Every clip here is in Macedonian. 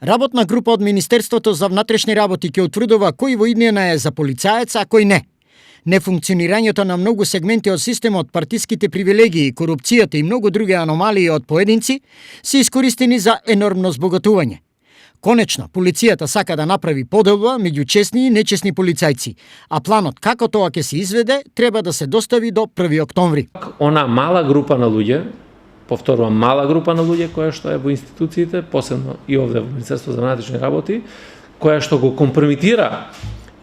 Работна група од Министерството за внатрешни работи ќе утврдува кој во иднина е за полицаец, а кој не. Нефункционирањето на многу сегменти од системот, партиските привилегии, корупцијата и многу други аномалии од поединци се искористени за енормно збогатување. Конечно, полицијата сака да направи поделба меѓу честни и нечестни полицајци, а планот како тоа ќе се изведе треба да се достави до 1 октомври. Она мала група на луѓе, повторувам, мала група на луѓе која што е во институциите, посебно и овде во Министерството за внатрешни работи, која што го компромитира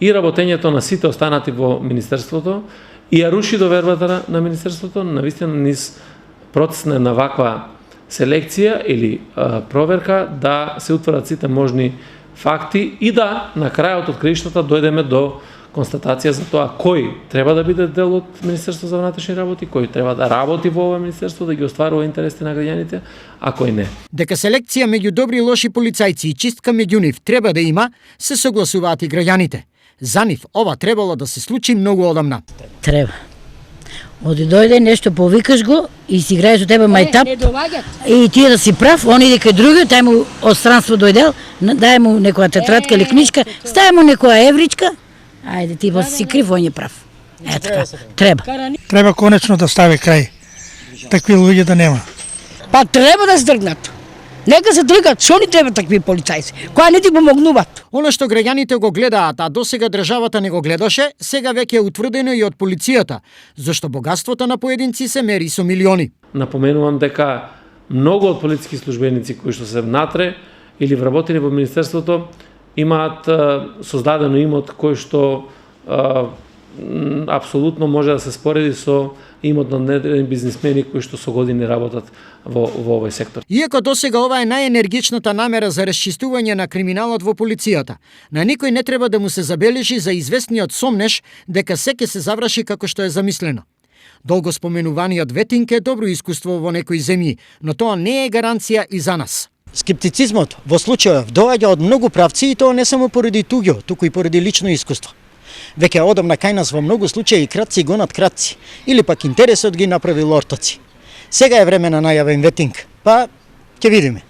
и работењето на сите останати во Министерството и ја руши довербата на Министерството, навистина низ процес на ваква селекција или проверка да се утврдат сите можни факти и да на крајот од краиштата дојдеме до констатација за тоа кој треба да биде дел од Министерството за внатрешни работи, кој треба да работи во ова министерство, да ги остварува интересите на граѓаните, а кој не. Дека селекција меѓу добри и лоши полицајци и чистка меѓу нив треба да има, се согласуваат и граѓаните. За нив ова требало да се случи многу одамна. Треба. Оди дојде нешто, повикаш го и си играе со тебе мајтап. И ти да си прав, он иде кај другиот, тај му од странство дојдел, дај му некоја тетрадка или книжка, стави му некоја евричка. Ајде, ти си крив, он е прав. Е така, треба. Треба конечно да стави крај. Такви луѓе да нема. Па треба да се тргнат. Нека се тргат, што ни треба такви полицајци, кои не ти помогнуваат. Оно што граѓаните го гледаат, а досега државата не го гледаше, сега веќе е утврдено и од полицијата, зашто богатството на поединци се мери со милиони. Напоменувам дека многу од полициски службеници кои што се внатре или вработени во Министерството имаат создадено имот кој што апсолутно може да се спореди со имот на одредени бизнисмени кои што со години работат во овој сектор. Иако досега ова е најенергичната намера за расчистување на криминалот во полицијата, на никој не треба да му се забележи за известниот сомнеш дека се ќе се заврши како што е замислено. Долго споменуваниот ветинг е добро искуство во некои земји, но тоа не е гаранција и за нас. Скептицизмот во случајов доаѓа од многу правци и тоа не само поради туѓо, туку и поради лично искуство. Веќе одамна кај нас во многу случаи кратци гонат кратци, или пак интересот ги направи ортоци. Сега е време на најавен ветинг, па ќе видиме.